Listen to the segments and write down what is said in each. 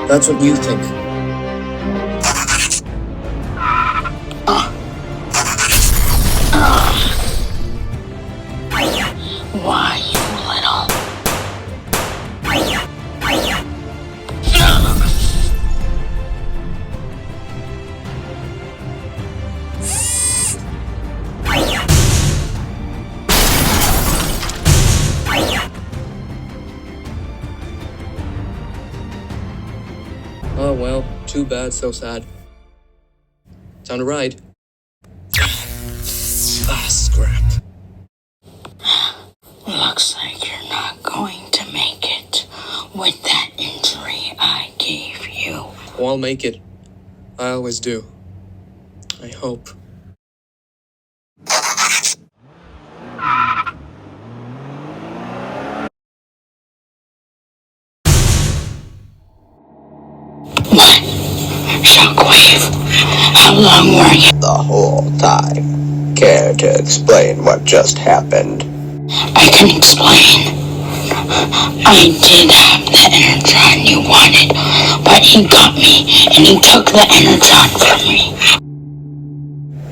That's what you think. Why, you little... Oh well, too bad, so sad. Time to ride. Scrap. Looks like you're not going to make it with that injury I gave you. Oh, I'll make it. I always do. I hope. What? Shockwave? How long were you? The whole time. Care to explain what just happened? I can explain. I did have the energon you wanted, but he got me and he took the energon from me.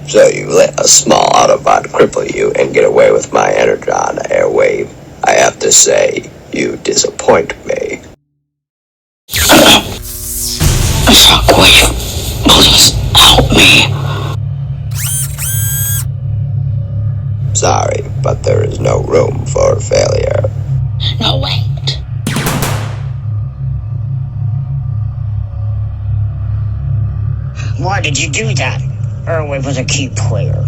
So you let a small Autobot cripple you and get away with my energon airwave. I have to say, you disappoint me. Shockwave, please help me. Sorry, but there is no room for failure. No, wait. Why did you do that? Airwave was a key player.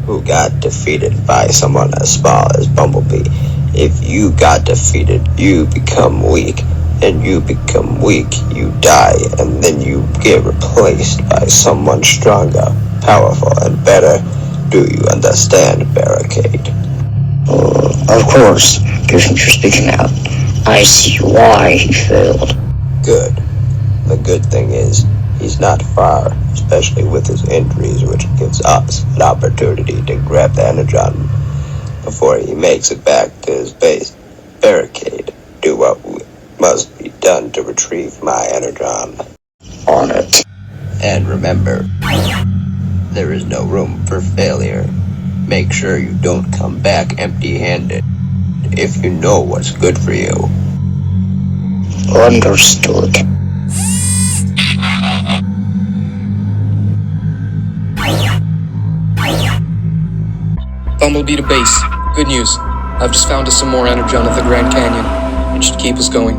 Who got defeated by someone as small as Bumblebee. If you got defeated, you become weak. And you become weak, you die, and then you get replaced by someone stronger, powerful, and better. Do you understand, Barricade? Of course. Given you're speaking out, I see why he failed. Good. The good thing is, he's not far, especially with his injuries, which gives us an opportunity to grab the energon before he makes it back to his base. Barricade, do what must be done to retrieve my energon. On it. And remember, there is no room for failure. Make sure you don't come back empty-handed if you know what's good for you. Understood. Bumblebee to base. Good news. I've just found us some more energon at the Grand Canyon. It should keep us going.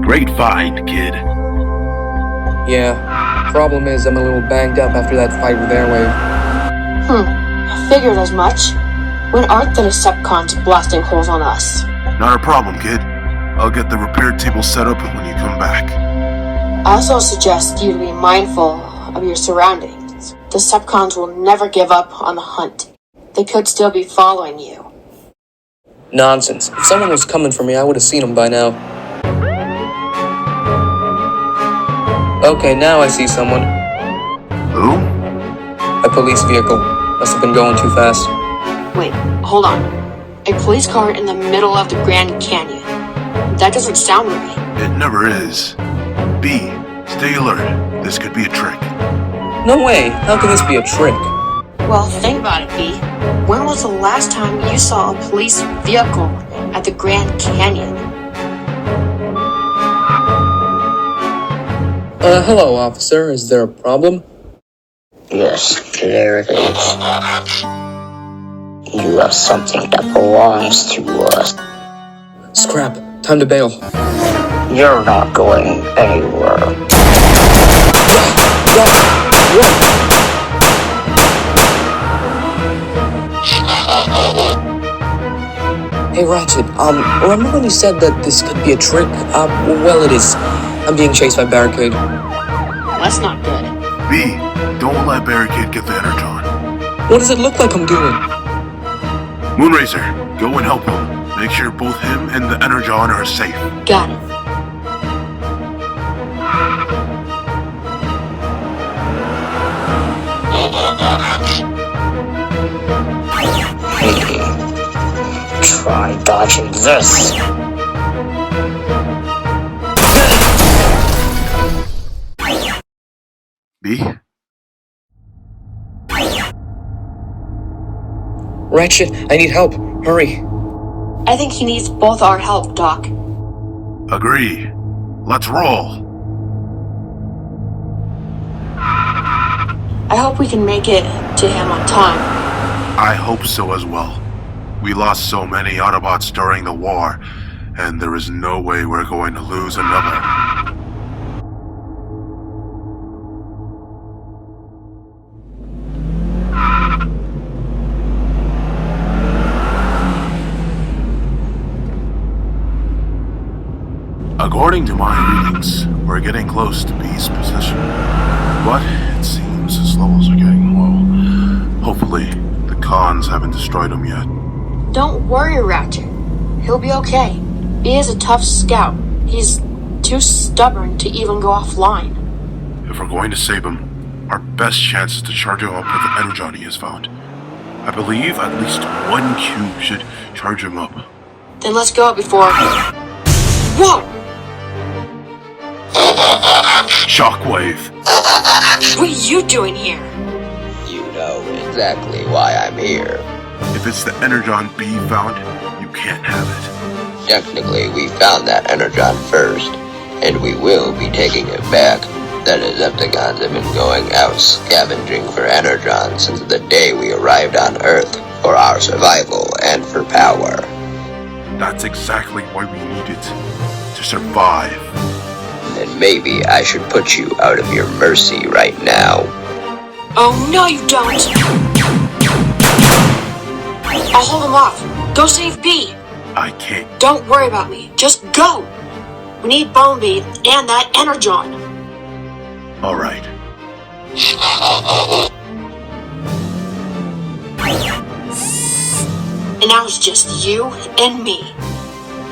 Great find, kid. Yeah. Problem is, I'm a little banged up after that fight with Airwave. I figured as much. When aren't the Decepticons blasting holes on us? Not a problem, kid. I'll get the repair table set up when you come back. I also suggest you to be mindful of your surroundings. Decepticons will never give up on the hunt. They could still be following you. Nonsense. If someone was coming for me, I would have seen them by now. Okay, now I see someone. Who? A police vehicle. Must have been going too fast. Wait, hold on. A police car in the middle of the Grand Canyon. That doesn't sound right. It never is. B, stay alert. This could be a trick. No way. How can this be a trick? Well, think about it, B. When was the last time you saw a police vehicle at the Grand Canyon? Hello, officer. Is there a problem? Yes, there it is. You have something that belongs to us. Scrap. Time to bail. You're not going anywhere. Hey, Ratchet, remember when you said that this could be a trick? Well, it is. I'm being chased by Barricade. That's not good. B, don't let Barricade get the energon. What does it look like I'm doing? Moonracer, go and help him. Make sure both him and the energon are safe. Got it. Hey, try dodging this. B? Ratchet, I need help. Hurry. I think he needs both our help, Doc. Agree. Let's roll. I hope we can make it to him on time. I hope so as well. We lost so many Autobots during the war, and there is no way we're going to lose another. According to my readings, we're getting close to B's position. But it seems his levels are getting low. Hopefully, the cons haven't destroyed him yet. Don't worry, Ratchet. He'll be okay. B is a tough scout. He's too stubborn to even go offline. If we're going to save him, our best chance is to charge him up with the energon he has found. I believe at least one cube should charge him up. Then let's go before... Whoa! Shockwave! What are you doing here? You know exactly why I'm here. If it's the energon B found, you can't have it. Technically, we found that energon first, and we will be taking it back. The Decepticons have been going out scavenging for energon since the day we arrived on Earth, for our survival and for power. That's exactly why we need it. To survive. And maybe I should put you out of your mercy right now. Oh, no you don't! I'll hold him off. Go save B. I can't. Don't worry about me. Just go. We need Bumblebee and that energon. Alright. And now it's just you and me.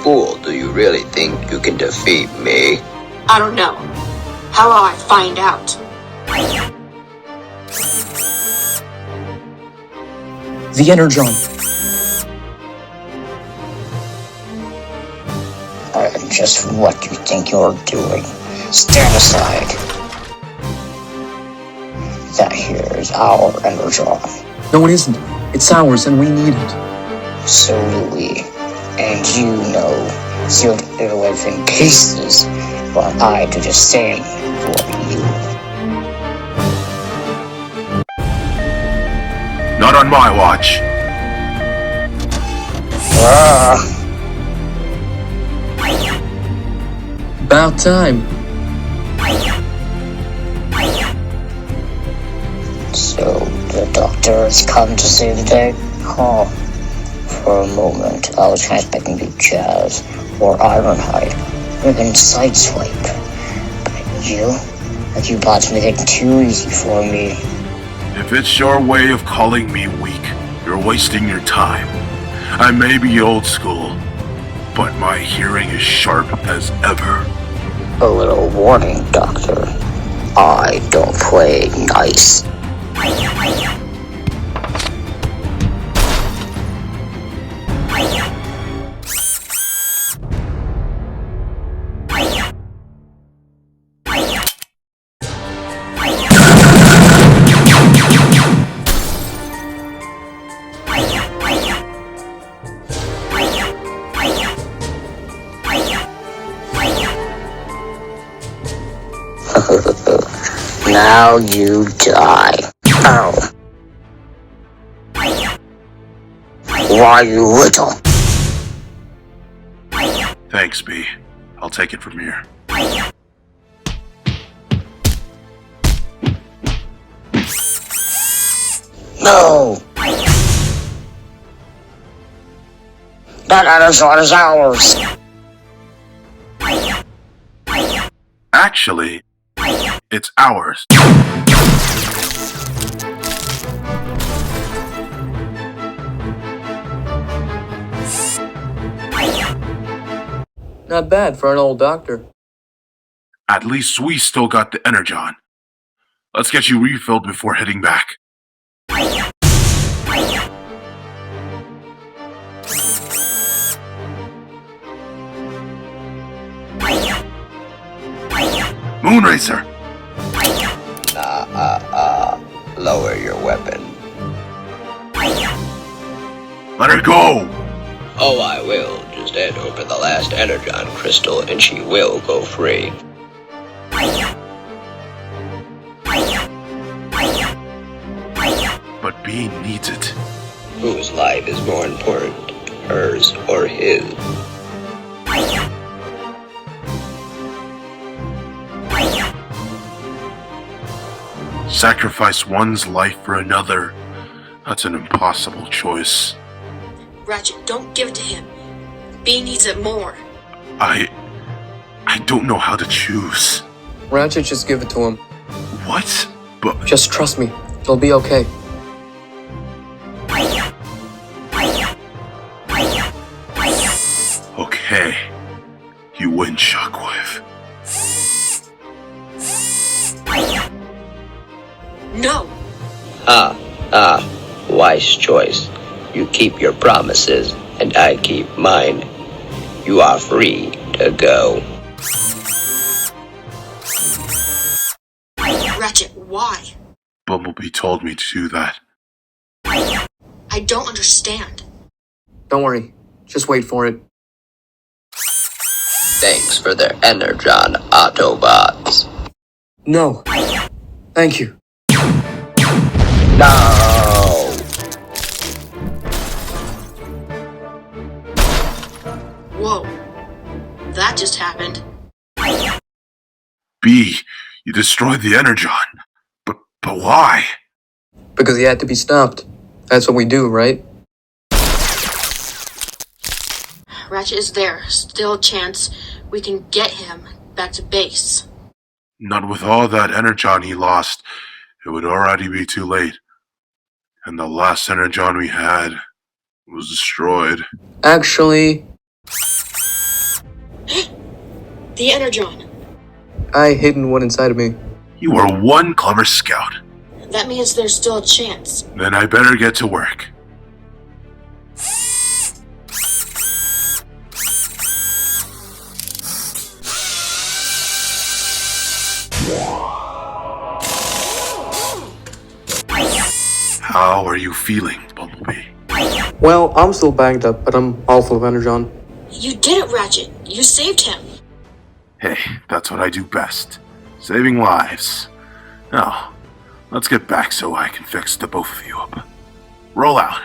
Fool, do you really think you can defeat me? I don't know. How will I find out? The energon. Just what do you think you're doing? Stand aside. That here is our energon. No, it isn't. It's ours, and we need it. So do we. And you know, sealed airwaves in pieces, want I do the same for you. Not on my watch. About time. So, the doctor has come to save the day? Huh. For a moment, I was kind of expecting to be Jazz or Ironhide, or even Sideswipe. But you bots make it too easy for me. If it's your way of calling me weak, you're wasting your time. I may be old school, but my hearing is sharp as ever. A little warning, Doctor. I don't play nice. Now you die. Ow. Why, you little? Thanks, B. I'll take it from here. No! That energon is ours! Actually, it's ours. Not bad for an old doctor. At least we still got the energon. Let's get you refilled before heading back. Moonracer! Nah, Lower your weapon. Let her go! Oh, I will. Just hand over the last energon crystal and she will go free. But Bee needs it. Whose life is more important, hers or his? Sacrifice one's life for another. That's an impossible choice. Ratchet, don't give it to him. Bee needs it more. I don't know how to choose. Ratchet, just give it to him. What? But Just trust me. It'll be okay. okay. You win, Shockwave. No! Wise choice. You keep your promises, and I keep mine. You are free to go. Ratchet, why? Bumblebee told me to do that. I don't understand. Don't worry. Just wait for it. Thanks for their energon, Autobots. No. Thank you. No! Whoa. That just happened. Bee, you destroyed the energon. But why? Because he had to be stopped. That's what we do, right? Ratchet is there. Still a chance we can get him back to base. Not with all that energon he lost. It would already be too late. And the last energon we had was destroyed. Actually, The energon. I hidden one inside of me. You are one clever scout. That means there's still a chance. Then I better get to work. How are you feeling, Bumblebee? Well, I'm still banged up, but I'm all full of energon. You did it, Ratchet. You saved him. Hey, that's what I do best. Saving lives. Now, let's get back so I can fix the both of you up. Roll out.